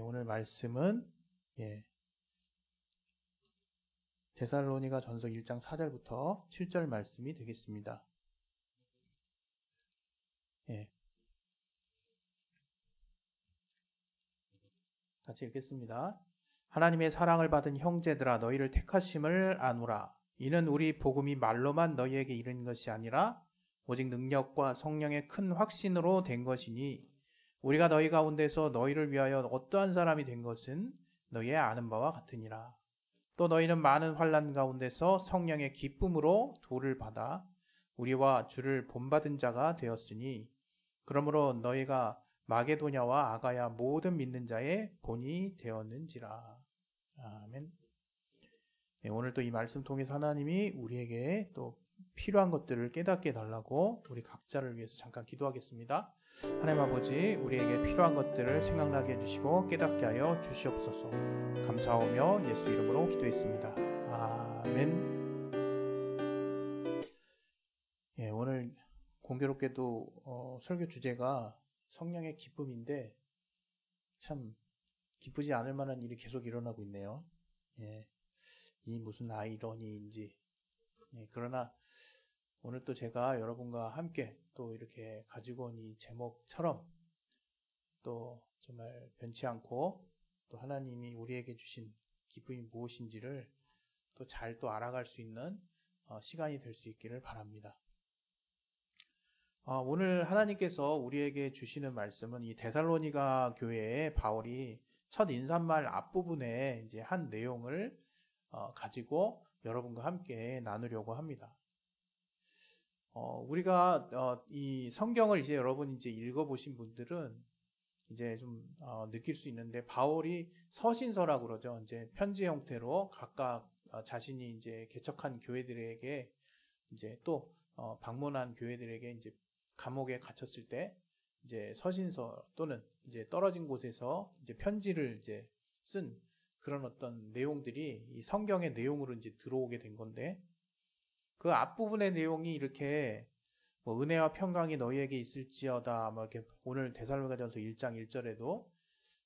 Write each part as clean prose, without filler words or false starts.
오늘 말씀은 데살로니가 전서 1장 4절부터 7절 말씀이 되겠습니다. 같이 읽겠습니다. 하나님의 사랑을 받은 형제들아, 너희를 택하심을 아노라. 이는 우리 복음이 말로만 너희에게 이른 것이 아니라 오직 능력과 성령의 큰 확신으로 된 것이니, 우리가 너희 가운데서 너희를 위하여 어떠한 사람이 된 것은 너희의 아는 바와 같으니라. 또 너희는 많은 환난 가운데서 성령의 기쁨으로 도를 받아 우리와 주를 본받은 자가 되었으니, 그러므로 너희가 마게도냐와 아가야 모든 믿는 자의 본이 되었는지라. 아멘. 오늘 또 이 말씀 통해서 하나님이 우리에게 또 필요한 것들을 깨닫게 해달라고 우리 각자를 위해서 잠깐 기도하겠습니다. 하나님 아버지, 우리에게 필요한 것들을 생각나게 해주시고 깨닫게 하여 주시옵소서. 감사하며 예수 이름으로 기도했습니다. 아멘. 오늘 공교롭게도 설교 주제가 성령의 기쁨인데 참 기쁘지 않을 만한 일이 계속 일어나고 있네요. 이 무슨 아이러니인지. 그러나 오늘 또 제가 여러분과 함께 또 이렇게 가지고 온 이 제목처럼 또 정말 변치 않고 또 하나님이 우리에게 주신 기쁨이 무엇인지를 또 잘 또 알아갈 수 있는 시간이 될 수 있기를 바랍니다. 오늘 하나님께서 우리에게 주시는 말씀은 이 데살로니가 교회에 바울이 첫 인사말 앞부분에 이제 한 내용을 가지고 여러분과 함께 나누려고 합니다. 우리가 이 성경을 이제 여러분 이제 읽어보신 분들은 이제 좀 느낄 수 있는데, 바울이 서신서라고 그러죠. 이제 편지 형태로 각각 자신이 이제 개척한 교회들에게 이제 또 방문한 교회들에게 이제 감옥에 갇혔을 때 이제 서신서 또는 이제 떨어진 곳에서 이제 편지를 이제 쓴 그런 어떤 내용들이 이 성경의 내용으로 이제 들어오게 된 건데, 그 앞부분의 내용이 이렇게 뭐 은혜와 평강이 너희에게 있을지어다, 뭐 이렇게 오늘 데살로니가전서 1장 1절에도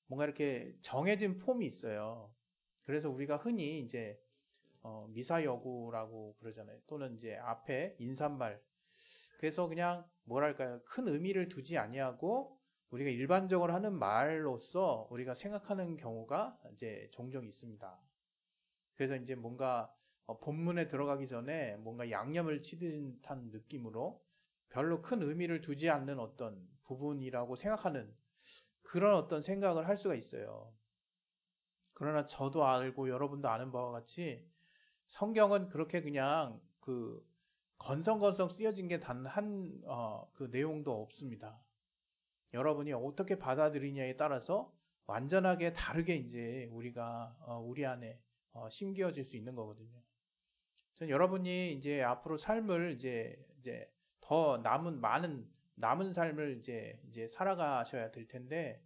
뭔가 이렇게 정해진 폼이 있어요. 그래서 우리가 흔히 이제 미사여구라고 그러잖아요. 또는 이제 앞에 인사말. 그래서 그냥 뭐랄까요, 큰 의미를 두지 아니하고 우리가 일반적으로 하는 말로서 우리가 생각하는 경우가 이제 종종 있습니다. 그래서 이제 뭔가 본문에 들어가기 전에 뭔가 양념을 치는 듯한 느낌으로 별로 큰 의미를 두지 않는 어떤 부분이라고 생각하는 그런 어떤 생각을 할 수가 있어요. 그러나 저도 알고 여러분도 아는 바와 같이 성경은 그렇게 그냥 그 건성건성 쓰여진 게 단 한 그 내용도 없습니다. 여러분이 어떻게 받아들이냐에 따라서 완전하게 다르게 이제 우리가 우리 안에 심겨질 수 있는 거거든요. 전 여러분이 이제 앞으로 삶을 이제 더 남은 삶을 이제 살아가셔야 될 텐데,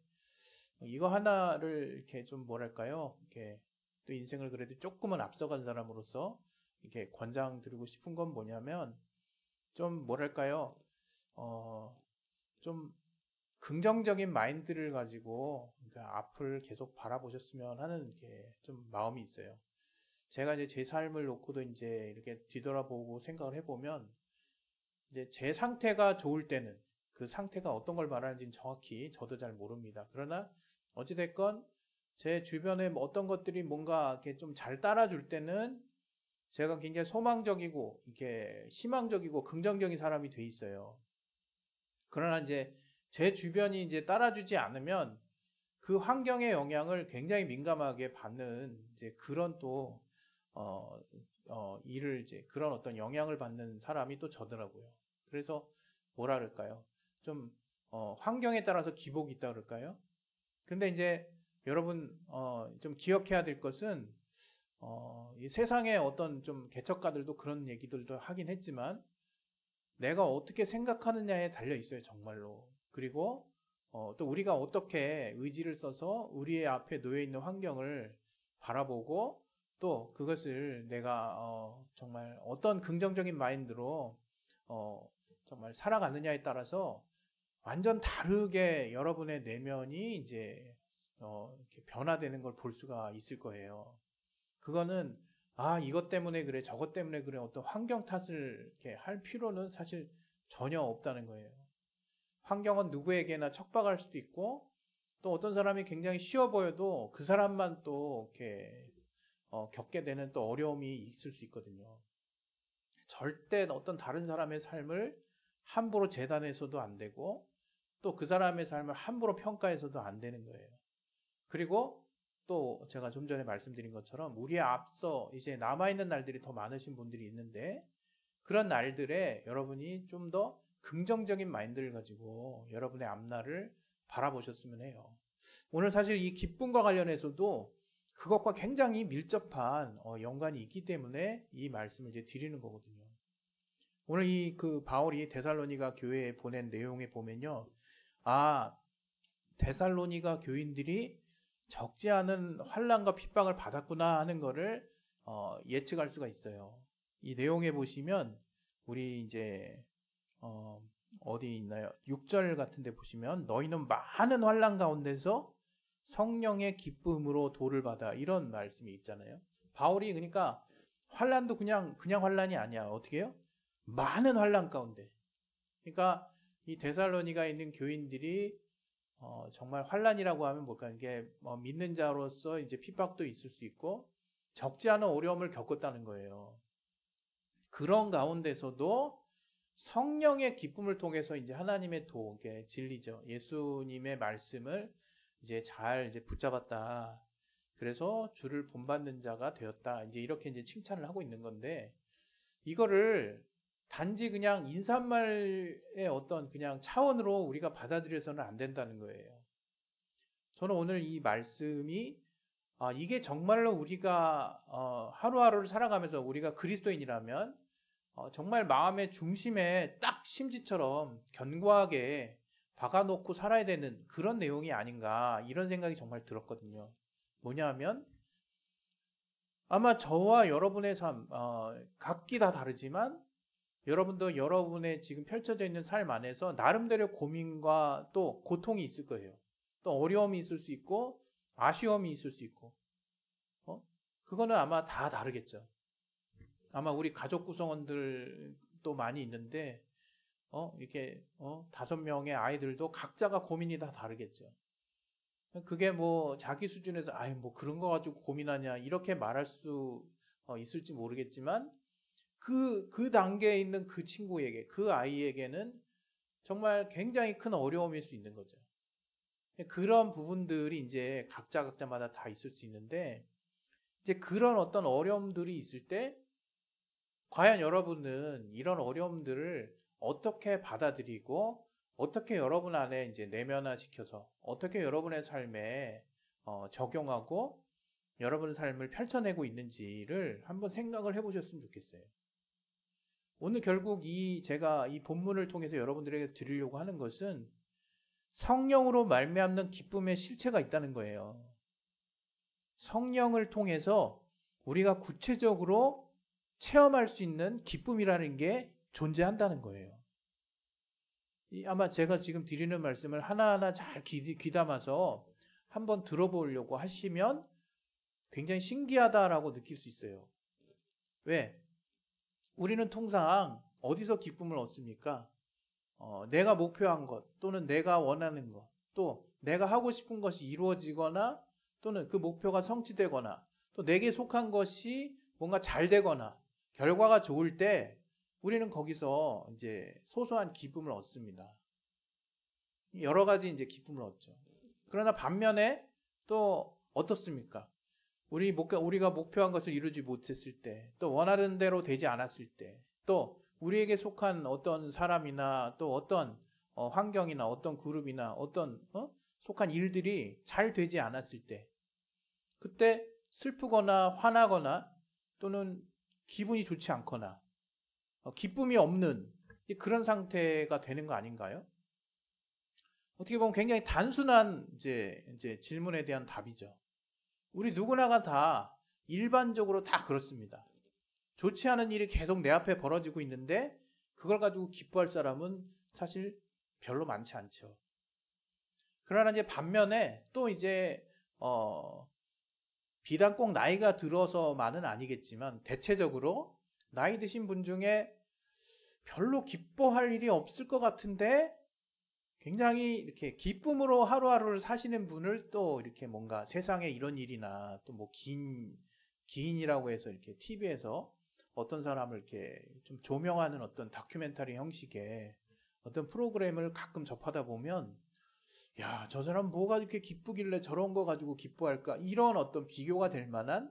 이거 하나를 이렇게 좀 뭐랄까요, 이렇게 또 인생을 그래도 조금은 앞서간 사람으로서 이렇게 권장드리고 싶은 건 뭐냐면, 좀 뭐랄까요, 좀 긍정적인 마인드를 가지고 그러니까 앞을 계속 바라보셨으면 하는 이렇게 좀 마음이 있어요. 제가 이제 제 삶을 놓고도 이제 이렇게 뒤돌아보고 생각을 해보면, 이제 제 상태가 좋을 때는 그 상태가 어떤 걸 말하는지는 정확히 저도 잘 모릅니다. 그러나 어찌됐건 제 주변에 어떤 것들이 뭔가 이렇게 좀 잘 따라줄 때는 제가 굉장히 소망적이고 이렇게 희망적이고 긍정적인 사람이 돼 있어요. 그러나 이제 제 주변이 이제 따라주지 않으면 그 환경의 영향을 굉장히 민감하게 받는 이제 그런 또 일을 이제 그런 어떤 영향을 받는 사람이 또 저더라고요. 그래서 뭐라 그럴까요? 좀 환경에 따라서 기복이 있다 그럴까요? 근데 이제 여러분 좀 기억해야 될 것은 이 세상의 어떤 좀 개척가들도 그런 얘기들도 하긴 했지만, 내가 어떻게 생각하느냐에 달려 있어요, 정말로. 그리고 또 우리가 어떻게 의지를 써서 우리의 앞에 놓여 있는 환경을 바라보고 또 그것을 내가 정말 어떤 긍정적인 마인드로 정말 살아가느냐에 따라서 완전 다르게 여러분의 내면이 이제 이렇게 변화되는 걸 볼 수가 있을 거예요. 그거는 이것 때문에 그래, 저것 때문에 그래, 어떤 환경 탓을 이렇게 할 필요는 사실 전혀 없다는 거예요. 환경은 누구에게나 척박할 수도 있고, 또 어떤 사람이 굉장히 쉬워 보여도 그 사람만 또 이렇게 겪게 되는 또 어려움이 있을 수 있거든요. 절대 어떤 다른 사람의 삶을 함부로 재단해서도 안 되고, 또 그 사람의 삶을 함부로 평가해서도 안 되는 거예요. 그리고 또 제가 좀 전에 말씀드린 것처럼 우리의 앞서 이제 남아있는 날들이 더 많으신 분들이 있는데, 그런 날들에 여러분이 좀 더 긍정적인 마인드를 가지고 여러분의 앞날을 바라보셨으면 해요. 오늘 사실 이 기쁨과 관련해서도 그것과 굉장히 밀접한 연관이 있기 때문에 이 말씀을 이제 드리는 거거든요. 오늘 이 바울이 데살로니가 교회에 보낸 내용에 보면요, 데살로니가 교인들이 적지 않은 환난과 핍박을 받았구나 하는 거를 예측할 수가 있어요. 이 내용에 보시면 우리 이제 어디 있나요? 6절 같은 데 보시면 너희는 많은 환난 가운데서 성령의 기쁨으로 도를 받아, 이런 말씀이 있잖아요. 바울이 그러니까 환난도 그냥 환난이 아니야. 어떻게 해요? 많은 환난 가운데. 그러니까 이 데살로니가에 있는 교인들이 정말 환난이라고 하면 뭘까요? 이게 믿는 자로서 이제 핍박도 있을 수 있고 적지 않은 어려움을 겪었다는 거예요. 그런 가운데서도 성령의 기쁨을 통해서 이제 하나님의 도에 진리죠. 예수님의 말씀을 이제 잘 이제 붙잡았다. 그래서 주를 본받는 자가 되었다. 이제 이렇게 이제 칭찬을 하고 있는 건데, 이거를 단지 그냥 인사말의 어떤 그냥 차원으로 우리가 받아들여서는 안 된다는 거예요. 저는 오늘 이 말씀이 이게 정말로 우리가 하루하루를 살아가면서 우리가 그리스도인이라면 정말 마음의 중심에 딱 심지처럼 견고하게 박아놓고 살아야 되는 그런 내용이 아닌가, 이런 생각이 정말 들었거든요. 뭐냐면 아마 저와 여러분의 삶 각기 다 다르지만 여러분도 여러분의 지금 펼쳐져 있는 삶 안에서 나름대로 고민과 또 고통이 있을 거예요. 또 어려움이 있을 수 있고 아쉬움이 있을 수 있고 그거는 아마 다 다르겠죠. 아마 우리 가족 구성원들도 많이 있는데 이렇게 5명의 아이들도 각자가 고민이 다 다르겠죠. 그게 뭐 자기 수준에서 뭐 그런 거 가지고 고민하냐 이렇게 말할 수 있을지 모르겠지만 그 단계에 있는 그 친구에게, 그 아이에게는 정말 굉장히 큰 어려움일 수 있는 거죠. 그런 부분들이 이제 각자마다 다 있을 수 있는데, 이제 그런 어떤 어려움들이 있을 때 과연 여러분은 이런 어려움들을 어떻게 받아들이고 어떻게 여러분 안에 이제 내면화시켜서 어떻게 여러분의 삶에 적용하고 여러분의 삶을 펼쳐내고 있는지를 한번 생각을 해보셨으면 좋겠어요. 오늘 결국 제가 이 본문을 통해서 여러분들에게 드리려고 하는 것은 성령으로 말미암는 기쁨의 실체가 있다는 거예요. 성령을 통해서 우리가 구체적으로 체험할 수 있는 기쁨이라는 게 존재한다는 거예요. 아마 제가 지금 드리는 말씀을 하나하나 잘 귀담아서 한번 들어보려고 하시면 굉장히 신기하다라고 느낄 수 있어요. 왜? 우리는 통상 어디서 기쁨을 얻습니까? 내가 목표한 것, 또는 내가 원하는 것, 또 내가 하고 싶은 것이 이루어지거나, 또는 그 목표가 성취되거나, 또 내게 속한 것이 뭔가 잘 되거나, 결과가 좋을 때 우리는 거기서 이제 소소한 기쁨을 얻습니다. 여러 가지 이제 기쁨을 얻죠. 그러나 반면에 또 어떻습니까? 우리가 목표한 것을 이루지 못했을 때, 또 원하는 대로 되지 않았을 때, 또 우리에게 속한 어떤 사람이나 또 어떤 환경이나 어떤 그룹이나 어떤 속한 일들이 잘 되지 않았을 때, 그때 슬프거나 화나거나 또는 기분이 좋지 않거나 기쁨이 없는 그런 상태가 되는 거 아닌가요? 어떻게 보면 굉장히 단순한 이제 질문에 대한 답이죠. 우리 누구나가 다 일반적으로 다 그렇습니다. 좋지 않은 일이 계속 내 앞에 벌어지고 있는데 그걸 가지고 기뻐할 사람은 사실 별로 많지 않죠. 그러나 이제 반면에 또 이제 비단 꼭 나이가 들어서만은 아니겠지만 대체적으로 나이 드신 분 중에 별로 기뻐할 일이 없을 것 같은데 굉장히 이렇게 기쁨으로 하루하루를 사시는 분을 또 이렇게 뭔가 세상에 이런 일이나 또 뭐 기인이라고 해서 이렇게 TV에서 어떤 사람을 이렇게 좀 조명하는 어떤 다큐멘터리 형식의 어떤 프로그램을 가끔 접하다 보면 야, 저 사람 뭐가 이렇게 기쁘길래 저런 거 가지고 기뻐할까? 이런 어떤 비교가 될 만한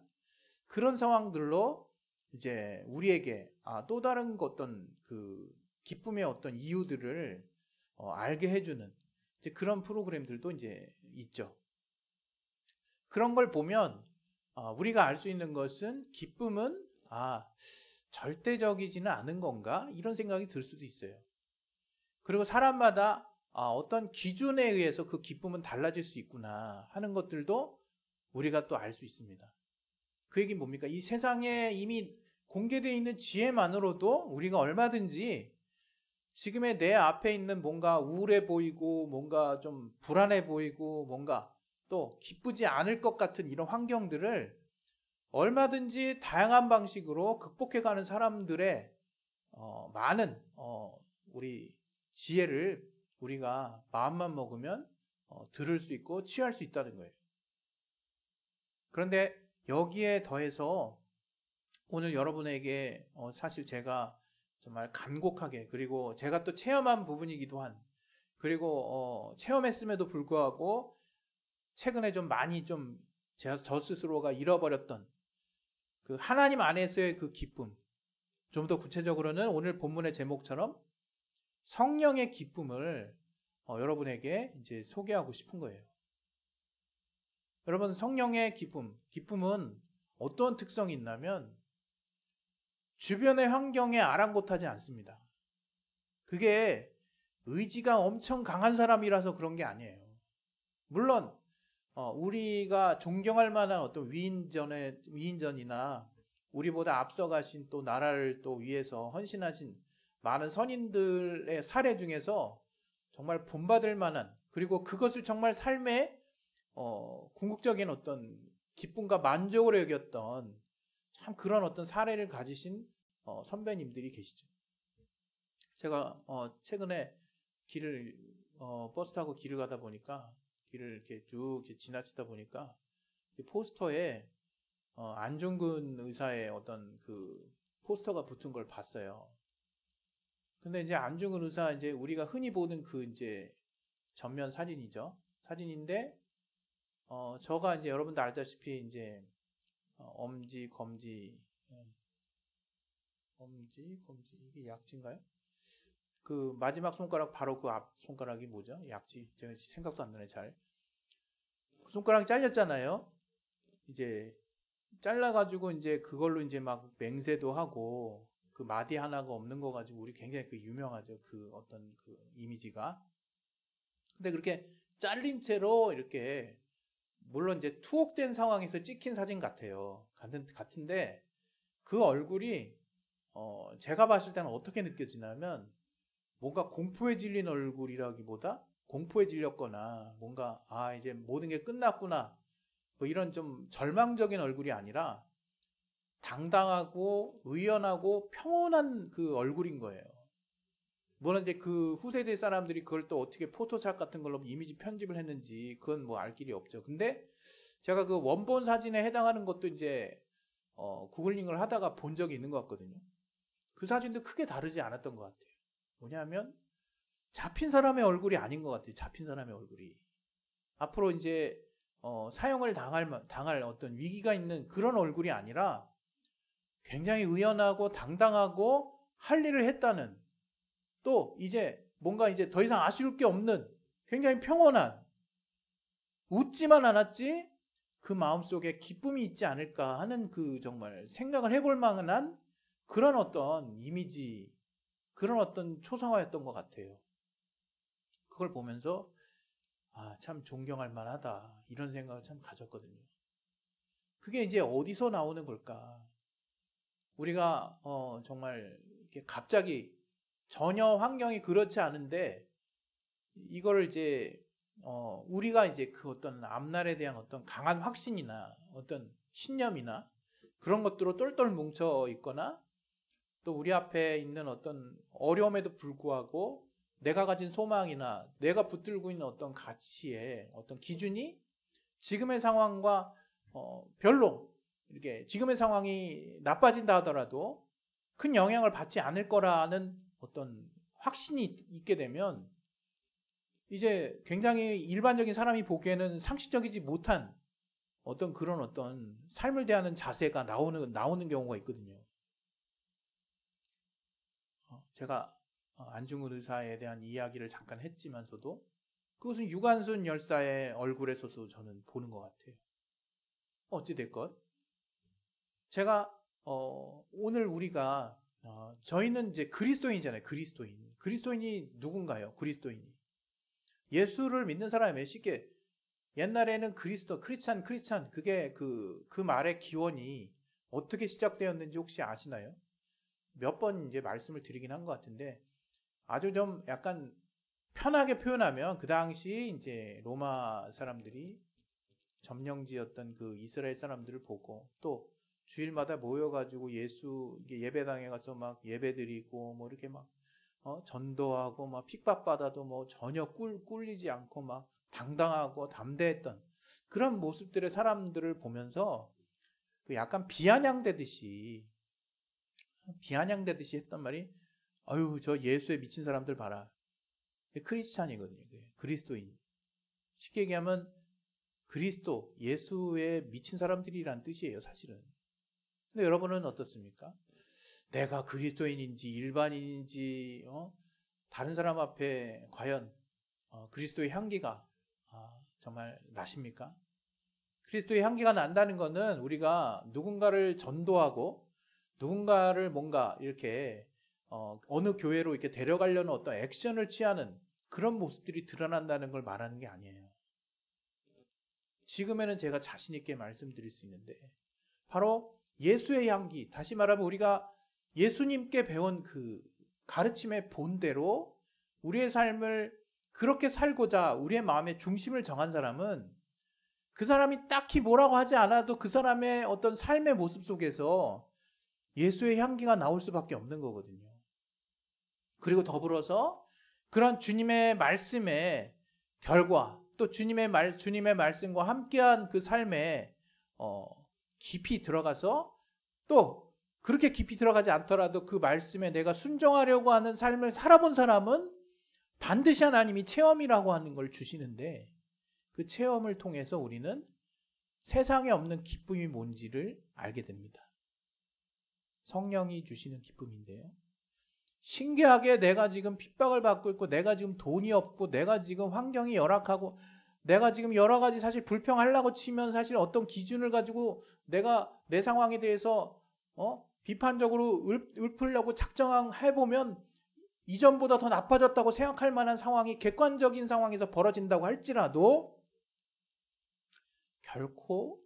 그런 상황들로 이제 우리에게 또 다른 어떤 그 기쁨의 어떤 이유들을 알게 해주는 이제 그런 프로그램들도 이제 있죠. 그런 걸 보면 우리가 알 수 있는 것은 기쁨은 절대적이지는 않은 건가? 이런 생각이 들 수도 있어요. 그리고 사람마다 어떤 기준에 의해서 그 기쁨은 달라질 수 있구나 하는 것들도 우리가 또 알 수 있습니다. 그 얘기는 뭡니까? 이 세상에 이미 공개되어 있는 지혜만으로도 우리가 얼마든지 지금의 내 앞에 있는 뭔가 우울해 보이고 뭔가 좀 불안해 보이고 뭔가 또 기쁘지 않을 것 같은 이런 환경들을 얼마든지 다양한 방식으로 극복해가는 사람들의 많은 우리 지혜를 우리가 마음만 먹으면 들을 수 있고 취할 수 있다는 거예요. 그런데 여기에 더해서 오늘 여러분에게 사실 제가 정말 간곡하게 그리고 제가 또 체험한 부분이기도 한 그리고 체험했음에도 불구하고 최근에 좀 많이 좀 저 스스로가 잃어버렸던 그 하나님 안에서의 그 기쁨, 좀 더 구체적으로는 오늘 본문의 제목처럼 성령의 기쁨을 여러분에게 이제 소개하고 싶은 거예요. 여러분, 성령의 기쁨은 어떤 특성이 있냐면 주변의 환경에 아랑곳하지 않습니다. 그게 의지가 엄청 강한 사람이라서 그런 게 아니에요. 물론 우리가 존경할 만한 어떤 위인전이나 우리보다 앞서가신 또 나라를 또 위해서 헌신하신 많은 선인들의 사례 중에서 정말 본받을 만한 그리고 그것을 정말 삶의 궁극적인 어떤 기쁨과 만족으로 여겼던 참 그런 어떤 사례를 가지신 선배님들이 계시죠. 제가 최근에 버스 타고 길을 가다 보니까 길을 이렇게 쭉 지나치다 보니까 포스터에 안중근 의사의 어떤 그 포스터가 붙은 걸 봤어요. 근데 이제 안중근 의사 이제 우리가 흔히 보는 그 이제 전면 사진이죠. 사진인데 저가 이제 여러분도 알다시피 이제 엄지, 검지, 이게 약지인가요? 그 마지막 손가락 바로 그 앞 손가락이 뭐죠? 약지. 제가 생각도 안 나네 잘. 그 손가락이 잘렸잖아요. 이제 잘라가지고 이제 그걸로 이제 막 맹세도 하고 그 마디 하나가 없는 거 가지고 우리 굉장히 그 유명하죠. 그 어떤 그 이미지가. 근데 그렇게 잘린 채로 이렇게 물론 이제 투옥된 상황에서 찍힌 사진 같아요. 같은데 그 얼굴이 제가 봤을 때는 어떻게 느껴지냐면 뭔가 공포에 질린 얼굴이라기보다 공포에 질렸거나 뭔가 이제 모든 게 끝났구나 뭐 이런 좀 절망적인 얼굴이 아니라 당당하고 의연하고 평온한 그 얼굴인 거예요. 물론 이제 그 후세대 사람들이 그걸 또 어떻게 포토샵 같은 걸로 이미지 편집을 했는지 그건 뭐 알 길이 없죠. 근데 제가 그 원본 사진에 해당하는 것도 이제 구글링을 하다가 본 적이 있는 것 같거든요. 그 사진도 크게 다르지 않았던 것 같아요. 뭐냐면 잡힌 사람의 얼굴이 아닌 것 같아요. 잡힌 사람의 얼굴이. 앞으로 이제 사형을 당할 어떤 위기가 있는 그런 얼굴이 아니라 굉장히 의연하고 당당하고 할 일을 했다는 또 이제 뭔가 이제 더 이상 아쉬울 게 없는 굉장히 평온한 웃지만 않았지 그 마음속에 기쁨이 있지 않을까 하는 그 정말 생각을 해볼 만한 그런 어떤 이미지 그런 어떤 초상화였던 것 같아요. 그걸 보면서 참 존경할 만하다 이런 생각을 참 가졌거든요. 그게 이제 어디서 나오는 걸까? 우리가 정말 이렇게 갑자기 전혀 환경이 그렇지 않은데 이거를 이제 우리가 이제 그 어떤 앞날에 대한 어떤 강한 확신이나 어떤 신념이나 그런 것들로 똘똘 뭉쳐 있거나 또 우리 앞에 있는 어떤 어려움에도 불구하고 내가 가진 소망이나 내가 붙들고 있는 어떤 가치의 어떤 기준이 지금의 상황과 별로 이렇게 지금의 상황이 나빠진다 하더라도 큰 영향을 받지 않을 거라는 어떤 확신이 있게 되면 이제 굉장히 일반적인 사람이 보기에는 상식적이지 못한 어떤 그런 어떤 삶을 대하는 자세가 나오는 경우가 있거든요. 제가 안중근 의사에 대한 이야기를 잠깐 했지만서도 그것은 유관순 열사의 얼굴에서도 저는 보는 것 같아요. 어찌됐건 제가 오늘 우리가 저희는 이제 그리스도인이잖아요. 그리스도인이 누군가요? 그리스도인이 예수를 믿는 사람이 쉽게 옛날에는 크리스찬 그게 그 말의 기원이 어떻게 시작되었는지 혹시 아시나요? 몇 번 이제 말씀을 드리긴 한 것 같은데 아주 좀 약간 편하게 표현하면 그 당시 이제 로마 사람들이 점령지였던 그 이스라엘 사람들을 보고 또 주일마다 모여가지고 예수 예배당에 가서 막 예배드리고 뭐 이렇게 막 전도하고 막 핍박받아도 뭐 전혀 꿀리지 않고 막 당당하고 담대했던 그런 모습들의 사람들을 보면서 그 약간 비아냥대듯이 했단 말이 아유 저 예수에 미친 사람들 봐라. 크리스찬이거든요. 그리스도인. 쉽게 얘기하면 그리스도, 예수에 미친 사람들이란 뜻이에요, 사실은. 근데 여러분은 어떻습니까? 내가 그리스도인인지 일반인인지 다른 사람 앞에 과연 그리스도의 향기가 정말 나십니까? 그리스도의 향기가 난다는 것은 우리가 누군가를 전도하고 누군가를 뭔가 이렇게 어느 교회로 이렇게 데려가려는 어떤 액션을 취하는 그런 모습들이 드러난다는 걸 말하는 게 아니에요. 지금에는 제가 자신 있게 말씀드릴 수 있는데 바로 예수의 향기, 다시 말하면 우리가 예수님께 배운 그 가르침의 본대로 우리의 삶을 그렇게 살고자 우리의 마음의 중심을 정한 사람은 그 사람이 딱히 뭐라고 하지 않아도 그 사람의 어떤 삶의 모습 속에서 예수의 향기가 나올 수밖에 없는 거거든요. 그리고 더불어서 그런 주님의 말씀의 결과 또 주님의 말씀과 함께한 그 삶에 깊이 들어가서 또 그렇게 깊이 들어가지 않더라도 그 말씀에 내가 순종하려고 하는 삶을 살아본 사람은 반드시 하나님이 체험이라고 하는 걸 주시는데 그 체험을 통해서 우리는 세상에 없는 기쁨이 뭔지를 알게 됩니다. 성령이 주시는 기쁨인데요. 신기하게 내가 지금 핍박을 받고 있고 내가 지금 돈이 없고 내가 지금 환경이 열악하고 내가 지금 여러 가지 사실 불평하려고 치면 사실 어떤 기준을 가지고 내가 내 상황에 대해서 비판적으로 읊으려고 작정해보면 이전보다 더 나빠졌다고 생각할 만한 상황이 객관적인 상황에서 벌어진다고 할지라도 결코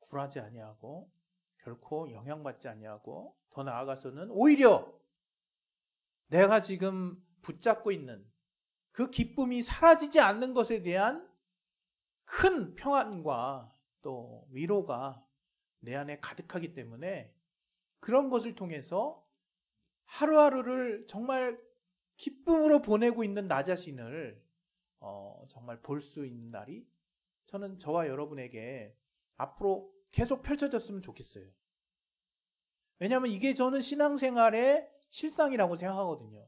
굴하지 아니하고 결코 영향받지 아니하고 더 나아가서는 오히려 내가 지금 붙잡고 있는 그 기쁨이 사라지지 않는 것에 대한 큰 평안과 또 위로가 내 안에 가득하기 때문에 그런 것을 통해서 하루하루를 정말 기쁨으로 보내고 있는 나 자신을 정말 볼 수 있는 날이 저는 저와 여러분에게 앞으로 계속 펼쳐졌으면 좋겠어요. 왜냐하면 이게 저는 신앙생활의 실상이라고 생각하거든요.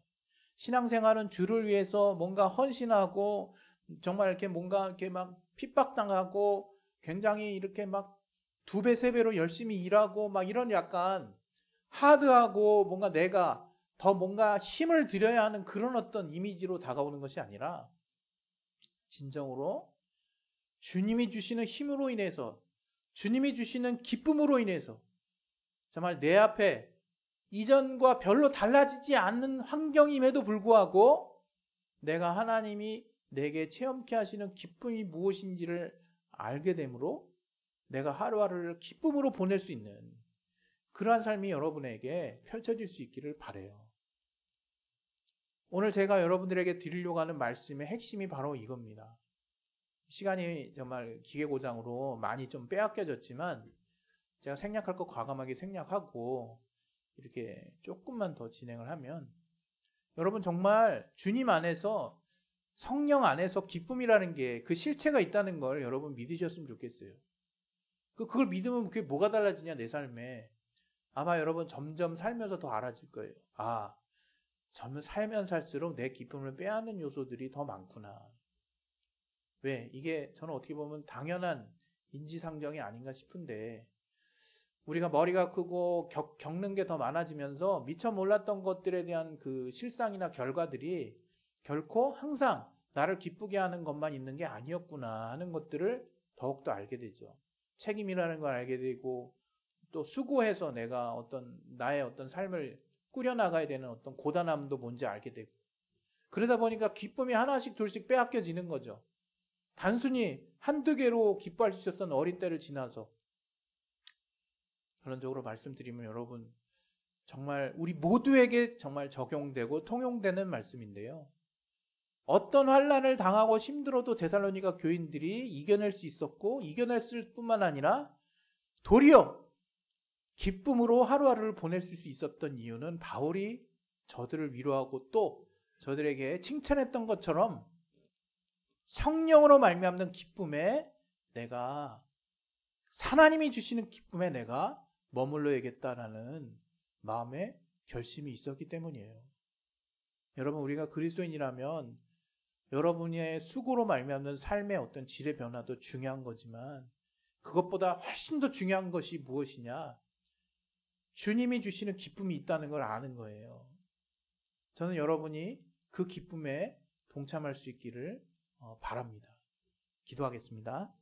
신앙생활은 주를 위해서 뭔가 헌신하고 정말 이렇게 뭔가 이렇게 막 핍박당하고 굉장히 이렇게 막 2배, 3배로 열심히 일하고 막 이런 약간 하드하고 뭔가 내가 더 뭔가 힘을 들여야 하는 그런 어떤 이미지로 다가오는 것이 아니라 진정으로 주님이 주시는 힘으로 인해서 주님이 주시는 기쁨으로 인해서 정말 내 앞에 이전과 별로 달라지지 않는 환경임에도 불구하고 내가 하나님이 내게 체험케 하시는 기쁨이 무엇인지를 알게 되므로 내가 하루하루를 기쁨으로 보낼 수 있는 그러한 삶이 여러분에게 펼쳐질 수 있기를 바라요. 오늘 제가 여러분들에게 드리려고 하는 말씀의 핵심이 바로 이겁니다. 시간이 정말 기계고장으로 많이 좀 빼앗겨졌지만 제가 생략할 거 과감하게 생략하고 이렇게 조금만 더 진행을 하면 여러분 정말 주님 안에서 성령 안에서 기쁨이라는 게 그 실체가 있다는 걸 여러분 믿으셨으면 좋겠어요. 그걸 믿으면 그게 뭐가 달라지냐 내 삶에. 아마 여러분 점점 살면서 더 알아질 거예요. 아, 점점 살면 살수록 내 기쁨을 빼앗는 요소들이 더 많구나. 왜? 이게 저는 어떻게 보면 당연한 인지상정이 아닌가 싶은데 우리가 머리가 크고 겪는 게 더 많아지면서 미처 몰랐던 것들에 대한 그 실상이나 결과들이 결코 항상 나를 기쁘게 하는 것만 있는 게 아니었구나 하는 것들을 더욱더 알게 되죠. 책임이라는 걸 알게 되고 또 수고해서 내가 나의 어떤 삶을 꾸려나가야 되는 어떤 고단함도 뭔지 알게 되고 그러다 보니까 기쁨이 하나씩 둘씩 빼앗겨지는 거죠. 단순히 한두 개로 기뻐할 수 있었던 어린 때를 지나서 결론적으로 말씀드리면 여러분 정말 우리 모두에게 정말 적용되고 통용되는 말씀인데요. 어떤 환난을 당하고 힘들어도 데살로니가 교인들이 이겨낼 수 있었고 이겨냈을 뿐만 아니라 도리어 기쁨으로 하루하루를 보낼 수 있었던 이유는 바울이 저들을 위로하고 또 저들에게 칭찬했던 것처럼 성령으로 말미암는 기쁨에 내가 하나님이 주시는 기쁨에 내가 머물러야겠다라는 마음의 결심이 있었기 때문이에요. 여러분 우리가 그리스도인이라면 여러분의 수고로 말미암는 삶의 어떤 질의 변화도 중요한 거지만 그것보다 훨씬 더 중요한 것이 무엇이냐? 주님이 주시는 기쁨이 있다는 걸 아는 거예요. 저는 여러분이 그 기쁨에 동참할 수 있기를 바랍니다. 기도하겠습니다.